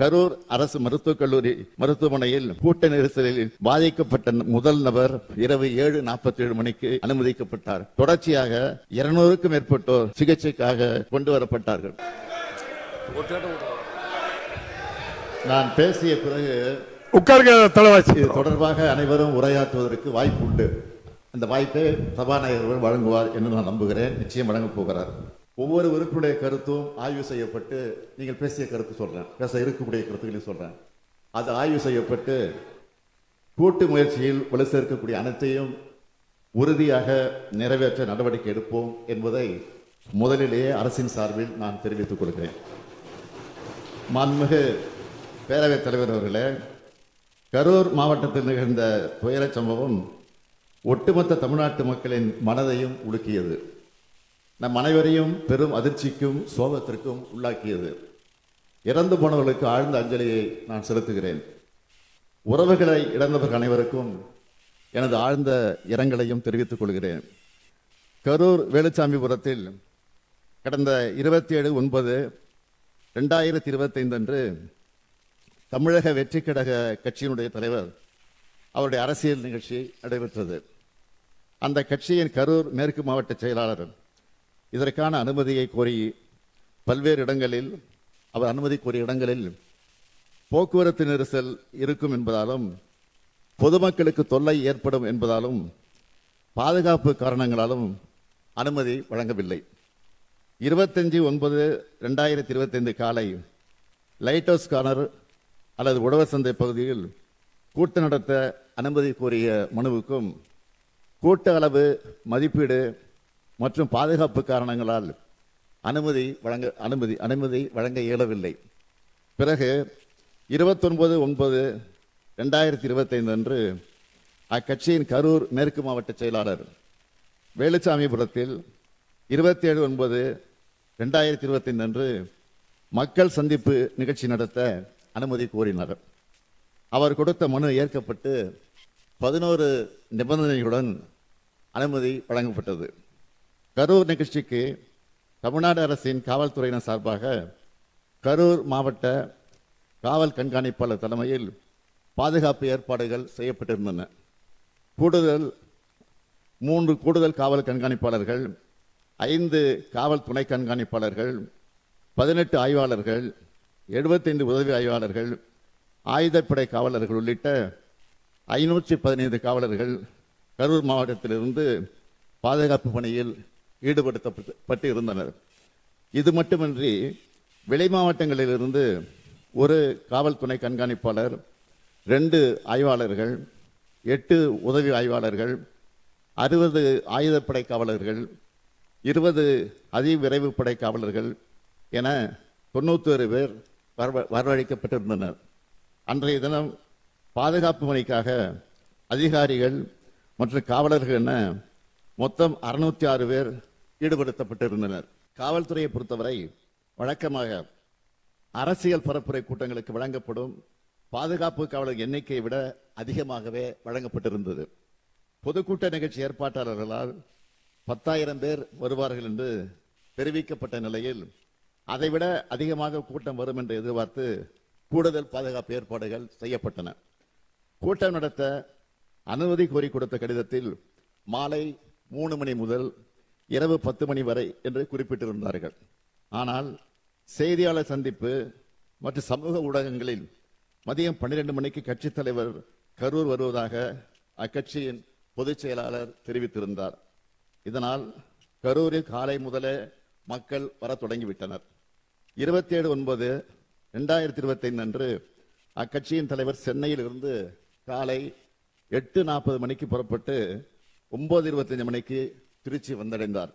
கரூர் அரசு மருத்துவக் கல்லூரி மருத்துவமனையில் கூட்ட நெரிசலில் பாதிக்கப்பட்ட முதல் நபர் இரவு 7:47 மணிக்கு அனுமதிக்கப்பட்டார். தொடர்ச்சியாக 200க்கும் மேற்பட்டோர் சிகிச்சைக்காக கொண்டு வரப்பட்டார்கள். நான் பேசிய பிறகு இது தொடர்பாக அனைவரும் உரையாற்றுவதற்கு வாய்ப்பு உண்டு. அந்த வாய்ப்பை சபாநாயகர் வழங்குவார் என்று நான் நம்புகிறேன். நிச்சயம் வழங்கப் போகிறார். ஒவ்வொரு உறுப்பினுடைய கருத்தும் ஆய்வு செய்யப்பட்டு, நீங்கள் பேசிய கருத்து சொல்றேன், பேச இருக்கக்கூடிய கருத்துக்களையும் சொல்றேன், அது ஆய்வு செய்யப்பட்டு கூட்டு முயற்சியில் வலு சேர்க்கக்கூடிய அனைத்தையும் உறுதியாக நிறைவேற்ற நடவடிக்கை எடுப்போம் என்பதை முதலிலேயே அரசின் சார்பில் நான் தெரிவித்துக் கொள்கிறேன். மாண்புமிகு பேரவைத் தலைவர் அவர்களே, கரூர் மாவட்டத்தில் நிகழ்ந்த துயரச் சம்பவம் ஒட்டுமொத்த தமிழ்நாட்டு மக்களின் மனதையும் உலுக்கியது. நம் அனைவரையும் பெரும் அதிர்ச்சிக்கும் சோகத்திற்கும் உள்ளாக்கியது. இறந்து போனவர்களுக்கு ஆழ்ந்த அஞ்சலியை நான் செலுத்துகிறேன். உறவுகளை இழந்தவர்கள் அனைவருக்கும் எனது ஆழ்ந்த இரங்கலையும் தெரிவித்துக் கொள்கிறேன். கரூர் வேலுச்சாமிபுரத்தில் கடந்த 27/9/2025 அன்று தமிழக வெற்றி கழக கட்சியினுடைய தலைவர் அவருடைய அரசியல் நிகழ்ச்சி நடைபெற்றது. அந்த கட்சியின் கரூர் மேற்கு மாவட்ட செயலாளர் இதற்கான அனுமதியை கோரி பல்வேறு இடங்களில், அவர் அனுமதி கோரிய இடங்களில் போக்குவரத்து நெரிசல் இருக்கும் என்பதாலும் பொதுமக்களுக்கு தொல்லை ஏற்படும் என்பதாலும் பாதுகாப்பு காரணங்களாலும் அனுமதி வழங்கவில்லை. 25/9/2025 காலை லைட் ஹவுஸ் கார்னர் அல்லது உழவர் சந்தை பகுதியில் கூட்டம் நடத்த அனுமதி கோரிய மனுவுக்கும் கூட்ட அளவு, மதிப்பீடு மற்றும் பாதுகாப்பு காரணங்களால் அனுமதி வழங்க இயலவில்லை. பிறகு 29/9/2025 அன்று அக்கட்சியின் கரூர் மேற்கு மாவட்ட செயலாளர் வேலுச்சாமிபுரத்தில் 27/9/2025 அன்று மக்கள் சந்திப்பு நிகழ்ச்சி நடத்த அனுமதி கோரினார். அவர் கொடுத்த மனு ஏற்கப்பட்டு 11 நிபந்தனைகளுடன் அனுமதி வழங்கப்பட்டது. கரூர் நிகழ்ச்சிக்கு தமிழ்நாடு அரசின் காவல்துறையினர் சார்பாக கரூர் மாவட்ட காவல் கண்காணிப்பாளர் தலைமையில் பாதுகாப்பு ஏற்பாடுகள் செய்யப்பட்டிருந்தன. 3 கூடுதல் காவல் கண்காணிப்பாளர்கள், 5 காவல் துணை கண்காணிப்பாளர்கள், 18 ஆய்வாளர்கள், 75 உதவி ஆய்வாளர்கள், ஆயுதப்படை காவலர்கள் உள்ளிட்ட 515 காவலர்கள் கரூர் மாவட்டத்திலிருந்து பாதுகாப்பு பணியில் ஈடுபடுத்தப்பட்டு இருந்தனர். இது மட்டுமின்றி வெளி மாவட்டங்களிலிருந்து 1 காவல் துணை கண்காணிப்பாளர், 2 ஆய்வாளர்கள், 8 உதவி ஆய்வாளர்கள், 60 ஆயுதப்படை காவலர்கள், 20 அதிவிரைவு படை காவலர்கள் என 91 பேர் வரவழைக்கப்பட்டிருந்தனர். அன்றைய தினம் பாதுகாப்பு பணிக்காக அதிகாரிகள் மற்றும் காவலர்கள் என மொத்தம் 606 பேர் ஈடுபடுத்தப்பட்டிருந்தனர். காவல்துறையை பொறுத்தவரை வழக்கமாக அரசியல் பரப்புரை கூட்டங்களுக்கு வழங்கப்படும் பாதுகாப்பு காவலர் எண்ணிக்கையை விட அதிகமாகவே வழங்கப்பட்டிருந்தது. பொதுக்கூட்ட நிகழ்ச்சி ஏற்பாட்டாளர்களால் 10,000 பேர் வருவார்கள் என்று தெரிவிக்கப்பட்ட நிலையில் அதைவிட அதிகமாக கூட்டம் வரும் என்று எதிர்பார்த்து கூடுதல் பாதுகாப்பு ஏற்பாடுகள் செய்யப்பட்டன. கூட்டம் நடத்த அனுமதி கோரி கொடுத்த கடிதத்தில் மாலை 3 மணி முதல் இரவு 10 மணி வரை என்று குறிப்பிட்டிருந்தார்கள். ஆனால் செய்தியாளர் சந்திப்பு மற்றும் சமூக ஊடகங்களில் மதியம் 12 மணிக்கு கட்சித் தலைவர் கரூர் வருவதாக அக்கட்சியின் பொதுச் செயலாளர் தெரிவித்திருந்தார். இதனால் கரூரில் காலை முதலே மக்கள் வர தொடங்கிவிட்டனர். 27/9/2025 அன்று அக்கட்சியின் தலைவர் சென்னையில் இருந்து காலை 8:40 மணிக்கு புறப்பட்டு 9:25 மணிக்கு திருச்சி வந்தடைந்தார்.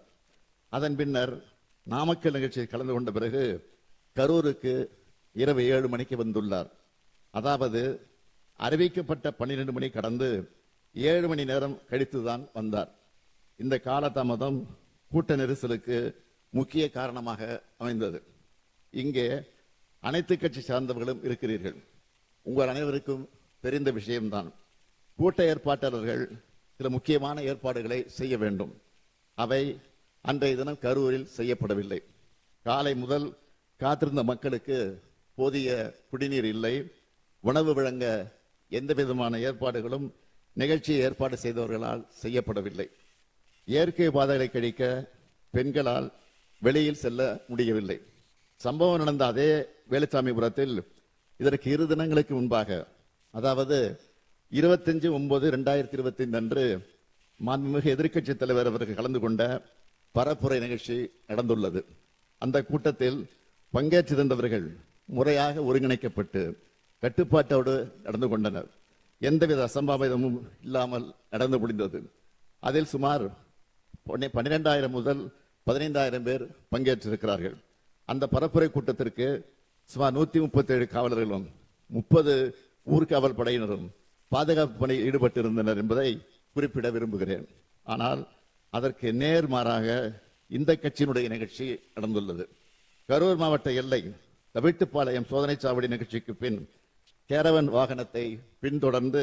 அதன் பின்னர் நாமக்கல் நிகழ்ச்சியில் கலந்து கொண்ட பிறகு கரூருக்கு இரவு 7 மணிக்கு வந்துள்ளார். அதாவது அறிவிக்கப்பட்ட 12 மணி கடந்து 7 மணி நேரம் கழித்துதான் வந்தார். இந்த காலதாமதம் கூட்ட நெரிசலுக்கு முக்கிய காரணமாக அமைந்தது. இங்கே அனைத்து கட்சி சார்ந்தவர்களும் இருக்கிறீர்கள். உங்கள் அனைவருக்கும் தெரிந்த விஷயம்தான். கூட்ட ஏற்பாட்டாளர்கள் சில முக்கியமான ஏற்பாடுகளை செய்ய வேண்டும். அவை அன்றைய தினம் கரூரில் செய்யப்படவில்லை. காலை முதல் காத்திருந்த மக்களுக்கு போதிய குடிநீர் இல்லை. உணவு வழங்க எந்த விதமான ஏற்பாடுகளும் நிகழ்ச்சியை ஏற்பாடு செய்தவர்களால் செய்யப்படவில்லை. இயற்கை பாதைகளை கழிக்க பெண்களால் வெளியில் செல்ல முடியவில்லை. சம்பவம் நடந்த அதே வேலுச்சாமிபுரத்தில் இதற்கு 2 தினங்களுக்கு முன்பாக, அதாவது 25/9/2025 அன்று மாண்புமிகு எதிர்க்கட்சி தலைவர் அவர்கள் கலந்து கொண்ட பரப்புரை நிகழ்ச்சி நடந்துள்ளது. அந்த கூட்டத்தில் பங்கேற்றிருந்தவர்கள் முறையாக ஒருங்கிணைக்கப்பட்டு கட்டுப்பாட்டோடு நடந்து கொண்டனர். எந்தவித அசம்பாவிதமும் இல்லாமல் நடந்து முடிந்தது. அதில் சுமார் 12,000 முதல் 15,000 பேர் பங்கேற்றிருக்கிறார்கள். அந்த பரப்புரை கூட்டத்திற்கு சுமார் 137 காவலர்களும் 30 ஊர்காவல் படையினரும் பாதுகாப்பு பணியில் ஈடுபட்டிருந்தனர் என்பதை குறிப்பிட விரும்புகிறேன். ஆனால் அதற்கு நேர்மாறாக இந்த கட்சியினுடைய நிகழ்ச்சி நடந்துள்ளது. கரூர் மாவட்ட எல்லை தவிட்டுப்பாளையம் சோதனை சாவடி நிகழ்ச்சிக்கு பின் கேரவன் வாகனத்தை பின்தொடர்ந்து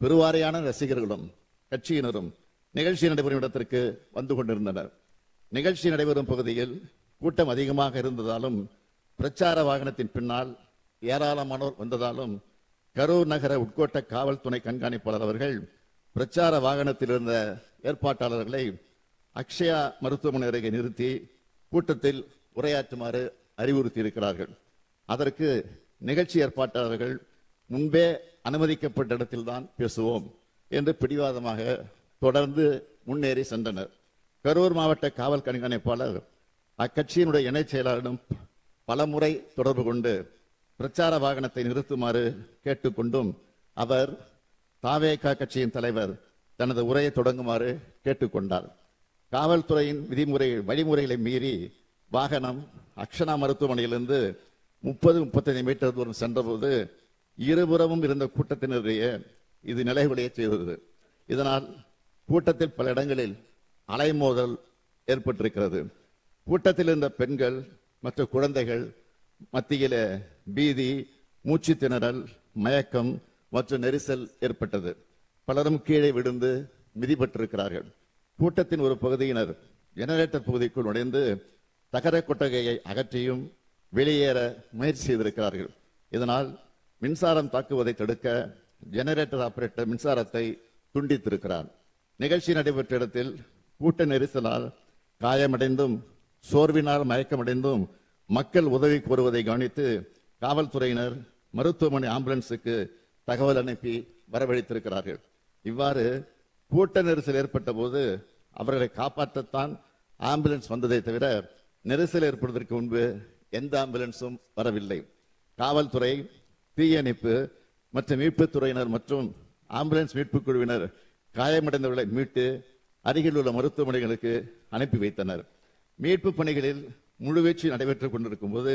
பெருவாரியான ரசிகர்களும் கட்சியினரும் நிகழ்ச்சி நடைபெறும் இடத்திற்கு வந்து கொண்டிருந்தனர். நிகழ்ச்சி நடைபெறும் பகுதியில் கூட்டம் அதிகமாக இருந்ததாலும் பிரச்சார வாகனத்தின் பின்னால் ஏராளமானோர் வந்ததாலும் கரூர் நகர உட்கோட்ட காவல் துணை கண்காணிப்பாளர் அவர்கள் பிரச்சார வாகனத்தில் இருந்த ஏற்பாட்டாளர்களை அக்ஷயா மருத்துவமனை அருகே நிறுத்தி கூட்டத்தில் உரையாற்றுமாறு அறிவுறுத்தி இருக்கிறார்கள். அதற்கு நிகழ்ச்சி ஏற்பாட்டாளர்கள் முன்பே அனுமதிக்கப்பட்ட இடத்தில்தான் பேசுவோம் என்று பிடிவாதமாக தொடர்ந்து முன்னேறி சென்றனர். கரூர் மாவட்ட காவல் கண்காணிப்பாளர் அக்கட்சியினுடைய இணைச் செயலாளரிடம் பலமுறை தொடர்பு கொண்டு பிரச்சார வாகனத்தை நிறுத்துமாறு கேட்டுக்கொண்டும் அவர் தாவேகா கட்சியின் தலைவர் தனது உரையை தொடங்குமாறு கேட்டுக்கொண்டார். காவல்துறையின் வழிமுறைகளை மீறி வாகனம் அக்ஷனா மருத்துவமனையிலிருந்து 30-35 மீட்டர் தூரம் சென்றபோது இருபுறமும் இருந்த கூட்டத்தினரையே இது நிலைகுலைய செய்தது. இதனால் கூட்டத்தில் பல இடங்களில் அலைமோதல் ஏற்பட்டிருக்கிறது. கூட்டத்தில் இருந்த பெண்கள் மற்றும் குழந்தைகள் மத்தியில பீதி, மூச்சு திணறல், மயக்கம் மற்றும் நெரிசல் ஏற்பட்டது. பலரும் கீழே விழுந்து மிதிப்பட்டிருக்கிறார்கள். கூட்டத்தின் ஒரு பகுதியினர் ஜெனரேட்டர் பகுதிக்குள் நுழைந்து தகர கொட்டகையை அகற்றியும் வெளியேற முயற்சி செய்திருக்கிறார்கள். இதனால் மின்சாரம் தாக்குவதை தடுக்க ஜெனரேட்டர் ஆபரேட்டர் மின்சாரத்தை துண்டித்திருக்கிறார். நிகழ்ச்சி நடைபெற்ற இடத்தில் கூட்ட நெரிசலால் காயமடைந்தும் சோர்வினால் மயக்கமடைந்தும் மக்கள் உதவி கோருவதை கவனித்து காவல்துறையினர் மருத்துவமனை ஆம்புலன்ஸுக்கு தகவல் அனுப்பி வரவழைத்திருக்கிறார்கள். இவ்வாறு கூட்ட நெரிசல் ஏற்பட்ட போது அவர்களை காப்பாற்றத்தான் ஆம்புலன்ஸ் வந்ததை தவிர நெரிசல் ஏற்படுவதற்கு முன்பு எந்த ஆம்புலன்ஸும் வரவில்லை. காவல்துறை, தீயணைப்பு மற்றும் மீட்புத் துறையினர் மற்றும் ஆம்புலன்ஸ் மீட்புக் குழுவினர் காயமடைந்தவர்களை மீட்டு அருகில் உள்ள மருத்துவமனைகளுக்கு அனுப்பி வைத்தனர். மீட்பு பணிகளில் முழுவீச்சு நடைபெற்றுக் கொண்டிருக்கும் போது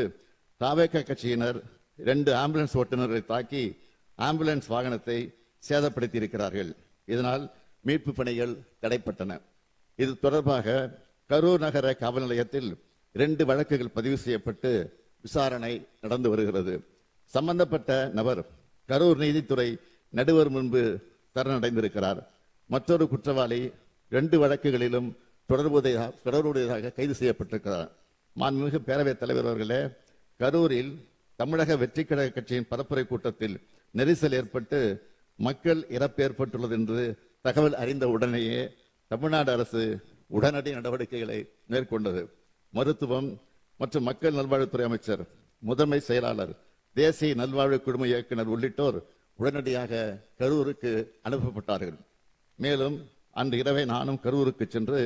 தாவேகா கட்சியினர் 2 ஆம்புலன்ஸ் ஓட்டுநர்களை தாக்கி ஆம்புலன்ஸ் வாகனத்தை சேதப்படுத்தி இருக்கிறார்கள். இதனால் மீட்பு பணிகள் தடைப்பட்டன. இது தொடர்பாக கரூர் நகர காவல் நிலையத்தில் 2 வழக்குகள் பதிவு செய்யப்பட்டு விசாரணை நடந்து வருகிறது. சம்பந்தப்பட்ட நபர் கரூர் நீதித்துறை நடுவர் முன்பு சரணடைந்திருக்கிறார். மற்றொரு குற்றவாளி 2 வழக்குகளிலும் தொடர்புடையதாக கைது செய்யப்பட்டிருக்கிறார். மாண்புமிகு பேரவைத் தலைவர் அவர்களே, கரூரில் தமிழக வெற்றிக் கழக கட்சியின் பரப்புரை கூட்டத்தில் நெரிசல் ஏற்பட்டு மக்கள் இறப்பு ஏற்பட்டுள்ளது என்று தகவல் அறிந்த உடனேயே தமிழ்நாடு அரசு உடனடி நடவடிக்கைகளை மேற்கொண்டது. மருத்துவம் மற்றும் மக்கள் நல்வாழ்வுத்துறை அமைச்சர், முதன்மை செயலாளர், தேசிய நல்வாழ்வு குழும இயக்குனர் உள்ளிட்டோர் உடனடியாக கரூருக்கு அனுப்பப்பட்டார்கள். மேலும் அன்று இரவே நானும் கரூருக்கு சென்று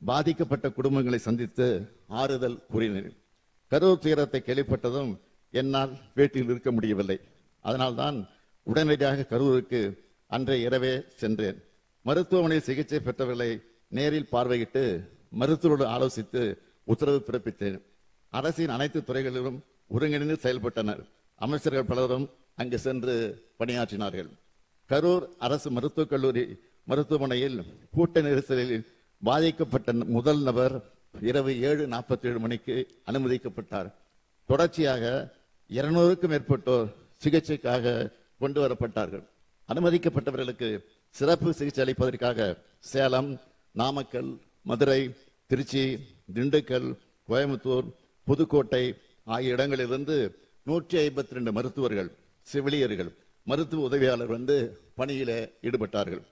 பாதிக்கப்பட்ட குடும்பங்களை சந்தித்து ஆறுதல் கூறினேன். கரூர் துயரத்தை கேள்விப்பட்டதும் என்னால் வீட்டில் இருக்க முடியவில்லை. அதனால்தான் உடனடியாக கரூருக்கு அன்றைய இரவே சென்றேன். மருத்துவமனையில் சிகிச்சை பெற்றவர்களை நேரில் பார்வையிட்டு மருத்துவரோடு ஆலோசித்து உத்தரவு பிறப்பித்தேன். அரசின் அனைத்து துறைகளிலும் ஒருங்கிணைந்து செயல்பட்டனர். அமைச்சர்கள் பலரும் அங்கு சென்று பணியாற்றினார்கள். கரூர் அரசு மருத்துவக் கல்லூரி மருத்துவமனையில் கூட்ட நெரிசலில் பாதிக்கப்பட்ட முதல் நபர் இரவு 7:47 மணிக்கு அனுமதிக்கப்பட்டார். தொடர்ச்சியாக 200க்கும் மேற்பட்டோர் சிகிச்சைக்காக கொண்டு வரப்பட்டார்கள். அனுமதிக்கப்பட்டவர்களுக்கு சிறப்பு சிகிச்சை அளிப்பதற்காக சேலம், நாமக்கல், மதுரை, திருச்சி, திண்டுக்கல், கோயம்புத்தூர், புதுக்கோட்டை ஆகிய இடங்களிலிருந்து 152 மருத்துவர்கள், செவிலியர்கள், மருத்துவ உதவியாளர் பணியில ஈடுபட்டார்கள்.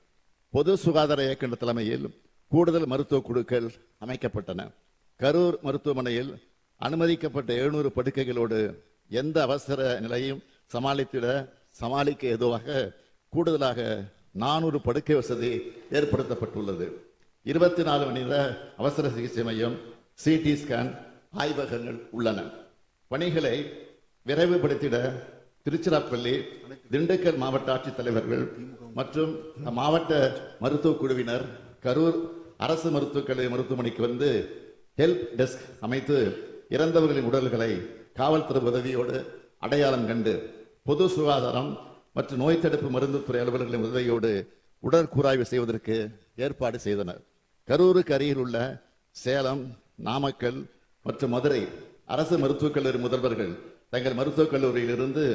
பொது சுகாதார இயக்குநர் தலைமையில் கூடுதல் மருத்துவ குழுக்கள் அமைக்கப்பட்டன. கரூர் மருத்துவமனையில் அனுமதிக்கப்பட்ட 700 படுக்கைகளோடு எந்த அவசர நிலையும் சமாளிக்க ஏதுவாக கூடுதலாக 400 படுக்கை வசதி ஏற்படுத்தப்பட்டுள்ளது. 24 மணி நேர அவசர சிகிச்சை மையம், சிடி ஸ்கேன், ஆய்வகங்கள் உள்ளன. பணிகளை விரைவுபடுத்திட திருச்சிராப்பள்ளி, திண்டுக்கல் மாவட்ட ஆட்சித்தலைவர்கள் மற்றும் மாவட்ட மருத்துவ குழுவினர் கரூர் அரசு மருத்துவக் கல்லூரி மருத்துவமனைக்கு ஹெல்ப் டெஸ்க் அமைத்து இறந்தவர்களின் உடல்களை காவல்துறை உதவியோடு அடையாளம் கண்டு பொது சுகாதாரம் மற்றும் நோய் தடுப்பு மருந்து துறை அலுவலர்களின் உதவியோடு உடற்கூராய்வு செய்வதற்கு ஏற்பாடு செய்தனர். கரூருக்கு அருகில் உள்ள சேலம், நாமக்கல் மற்றும் மதுரை அரசு மருத்துவக் கல்லூரி முதல்வர்கள் தங்கள் மருத்துவக் கல்லூரியில் இருந்து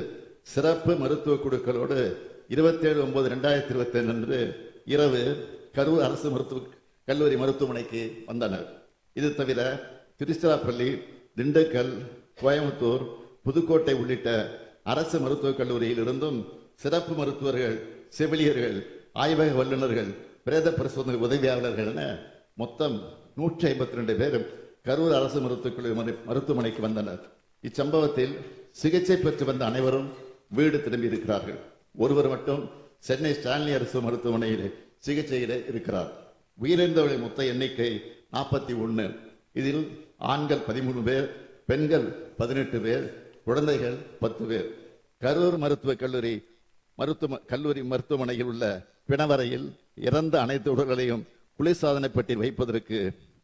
சிறப்பு மருத்துவ குழுக்களோடு 27/9/2022 அன்று இரவு கரூர் அரசு மருத்துவக் கல்லூரி மருத்துவமனைக்கு வந்தனர். இது தவிர திருச்சிராப்பள்ளி, திண்டுக்கல், கோயம்புத்தூர், புதுக்கோட்டை உள்ளிட்ட அரசு மருத்துவக் கல்லூரியில் இருந்தும் சிறப்பு மருத்துவர்கள், செவிலியர்கள், ஆய்வக வல்லுநர்கள், பிரேத பரிசோதனை உதவியாளர்கள் என மொத்தம் 152 பேர் கரூர் அரசு மருத்துவக் கல்லூரி மருத்துவமனைக்கு வந்தனர். இச்சம்பவத்தில் சிகிச்சை பெற்று வந்த அனைவரும் வீடு திரும்பி இருக்கிறார்கள். ஒருவர் மட்டும் சென்னை ஸ்டான்லி அரசு மருத்துவமனையில் சிகிச்சையில இருக்கிறார். உயிரிழந்தவர்களின் மொத்த எண்ணிக்கை 41. இதில் ஆண்கள் 13 பேர், பெண்கள் 18 பேர், குழந்தைகள் 10 பேர். கரூர் மருத்துவக் கல்லூரி மருத்துவமனையில் உள்ள பிணவரையில் இறந்த அனைத்து உடல்களையும் குளிர்சாதனை பெட்டியில் வைப்பதற்கு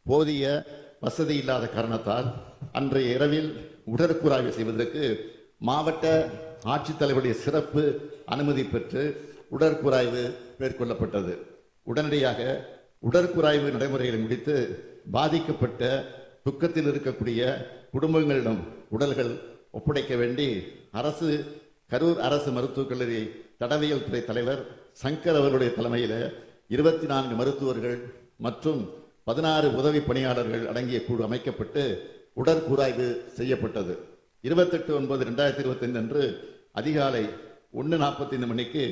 போதிய வசதி இல்லாத காரணத்தால் அன்றைய இரவில் உடற்கூராய்வு செய்வதற்கு மாவட்ட ஆட்சித்தலைவருடைய சிறப்பு அனுமதி பெற்று உடற்கூராய்வு மேற்கொள்ளப்பட்டது. உடனடியாக உடற்கூராய்வு நடைமுறைகளை முடித்து பாதிக்கப்பட்ட துக்கத்தில் இருக்கக்கூடிய குடும்பங்களிடம் உடல்கள் ஒப்படைக்க வேண்டி கரூர் அரசு மருத்துவக் கல்லூரி தடவியல் துறை தலைவர் சங்கர் அவர்களுடைய தலைமையில் 24 மருத்துவர்கள் மற்றும் 16 உதவி பணியாளர்கள் அடங்கிய குழு அமைக்கப்பட்டு உடற்கூராய்வு செய்யப்பட்டது. 28/9/2025 அன்று அதிகாலை 1:45 மணிக்கு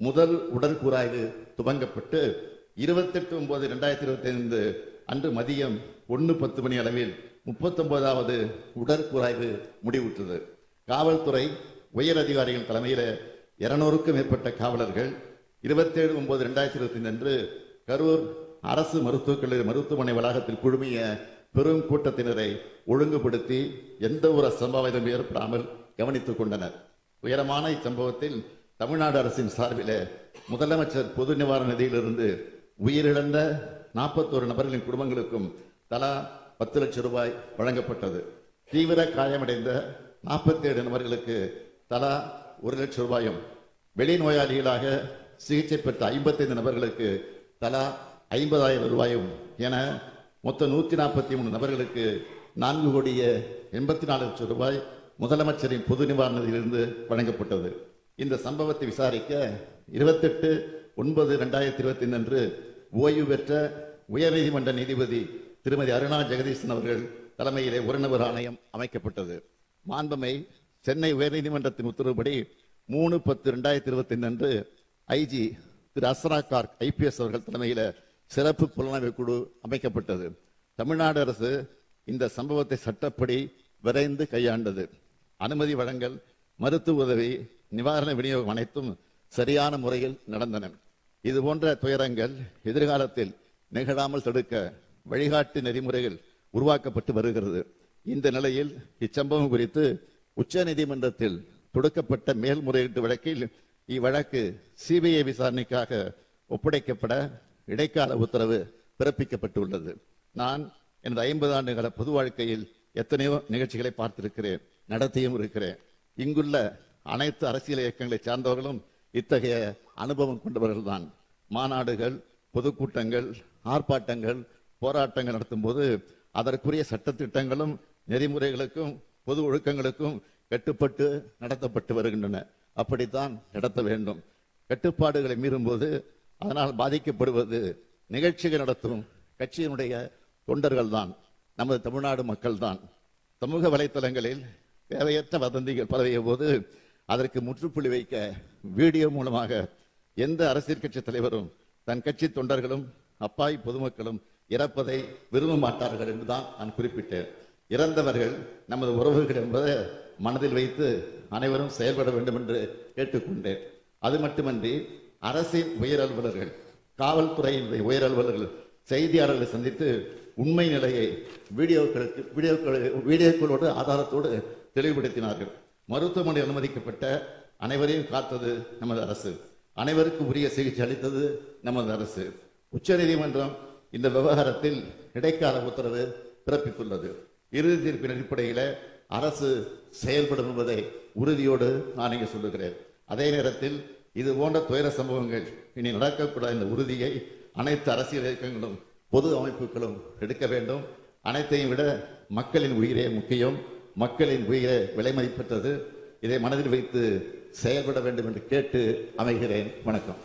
முதல் உடற்கூராய்வு துவங்கப்பட்டு 28/9/2025 அன்று மதியம் 1:10 மணி அளவில் 39வது உடற்கூராய்வு முடிவுற்றது. காவல்துறை உயர் அதிகாரிகள் தலைமையில் 200க்கும் மேற்பட்ட காவலர்கள் 27/9/2025 அன்று கரூர் அரசு மருத்துவக் கல்லூரி மருத்துவமனை வளாகத்தில் குழுமிய பெரும் கூட்டத்தினரை ஒழுங்குபடுத்தி எந்த ஒரு அசம்பாவிதம் ஏற்படாமல் கவனித்துக் கொண்டனர். உயரமான இச்சம்பவத்தில் தமிழ்நாடு அரசின் சார்பில் முதலமைச்சர் பொது நிவாரண நிதியிலிருந்து உயிரிழந்த 41 நபர்களின் குடும்பங்களுக்கும் தலா 10 லட்சம் ரூபாய் வழங்கப்பட்டது. தீவிர காயமடைந்த 47 நபர்களுக்கு தலா 1 லட்சம் ரூபாயும், வெளிநோயாளிகளாக சிகிச்சை பெற்ற 55 நபர்களுக்கு தலா 50,000 ரூபாயும் என மொத்தம் 143 நபர்களுக்கு 4,84 லட்சம் ரூபாய் முதலமைச்சரின் பொது நிவாரணத்திலிருந்து வழங்கப்பட்டது. இந்த சம்பவத்தை விசாரிக்க 28/9/2025 அன்று ஓய்வு பெற்ற உயர்நீதிமன்ற நீதிபதி திருமதி அருணா ஜெகதீசன் அவர்கள் தலைமையிலே ஒரு நபர் ஆணையம் அமைக்கப்பட்டது. மாண்புமை சென்னை உயர்நீதிமன்றத்தின் உத்தரவுப்படி 3/10/2025 அன்று ஐஜி திரு அஸ்ரா கார்க் IPS அவர்கள் தலைமையில சிறப்பு புலனாய்வு குழு அமைக்கப்பட்டது. தமிழ்நாடு அரசு இந்த சம்பவத்தை சட்டப்படி விரைந்து கையாண்டது. அனுமதி வழங்கல், மருத்துவ உதவி, நிவாரண விநியோகம் அனைத்தும் சரியான முறையில் நடந்தன. இது போன்ற துயரங்கள் எதிர்காலத்தில் நிகழாமல் தடுக்க வழிகாட்டு நெறிமுறைகள் உருவாக்கப்பட்டு வருகிறது. இந்த நிலையில் இச்சம்பவம் குறித்து உச்ச நீதிமன்றத்தில் தொடுக்கப்பட்ட மேல்முறையீட்டு வழக்கில் இவ்வழக்கு CBI விசாரணைக்காக ஒப்படைக்கப்பட இடைக்கால உத்தரவு பிறப்பிக்கப்பட்டுள்ளது. நான் எனது 50 ஆண்டுகால பொது வாழ்க்கையில் எத்தனையோ நிகழ்ச்சிகளை பார்த்திருக்கிறேன், நடத்தியும் இருக்கிறேன். இங்குள்ள அனைத்து அரசியல் இயக்கங்களை சார்ந்தவர்களும் இத்தகைய அனுபவம் கொண்டவர்கள் தான். மாநாடுகள், பொதுக்கூட்டங்கள், ஆர்ப்பாட்டங்கள், போராட்டங்கள் நடத்தும் போது அதற்குரிய சட்டத்திட்டங்களும் நெறிமுறைகளுக்கும் பொது ஒழுக்கங்களுக்கும் கட்டுப்பட்டு நடத்தப்பட்டு வருகின்றன. அப்படித்தான் நடத்த வேண்டும். கட்டுப்பாடுகளை மீறும் போது அதனால் பாதிக்கப்படுவது நிகழ்ச்சிகள் நடத்தும் கட்சியினுடைய தொண்டர்கள் தான், நமது தமிழ்நாடு மக்கள் தான். சமூக வலைத்தளங்களில் தேவையற்ற வதந்திகள் பரவிய போது அதற்கு முற்றுப்புள்ளி வைக்க வீடியோ மூலமாக எந்த அரசியல் கட்சி தலைவரும் தன் கட்சி தொண்டர்களும் அப்பாவி பொதுமக்களும் இறப்பதை விரும்ப மாட்டார்கள் என்றுதான் நான் குறிப்பிட்டேன். இறந்தவர்கள் நமது உறவுகள் என்பதை மனதில் வைத்து அனைவரும் செயல்பட வேண்டும் என்று கேட்டுக்கொண்டேன். அது மட்டுமன்றி அரசின் உயர் அலுவலர்கள், காவல்துறையின் உயர் அலுவலர்கள் செய்தியாளர்களை சந்தித்து உண்மை நிலையை வீடியோக்களோடு ஆதாரத்தோடு தெளிவுபடுத்தினார்கள். மருத்துவமனை அனுமதிக்கப்பட்ட அனைவரையும் காத்தது நமது அரசு. அனைவருக்கும் உரிய சிகிச்சை அளித்தது நமது அரசு. உச்சநீதிமன்றம் இந்த விவகாரத்தில் இடைக்கால உத்தரவு பிறப்பித்துள்ளது. இறுதி தீர்ப்பின் அடிப்படையில் அரசு செயல்படும் என்பதை உறுதியோடு நான் இங்கே சொல்லுகிறேன். அதே நேரத்தில் இது போன்ற துயர சம்பவங்கள் இனி நடக்கக்கூடாத இந்த உறுதியை அனைத்து அரசியல் இயக்கங்களும் பொது அமைப்புகளும் எடுக்க வேண்டும். அனைத்தையும் விட மக்களின் உயிரே முக்கியம். மக்களின் உயிரை விலை மதிப்பற்றது. இதை மனதில் வைத்து செயல்பட வேண்டும் என்று கேட்டு அமைகிறேன். வணக்கம்.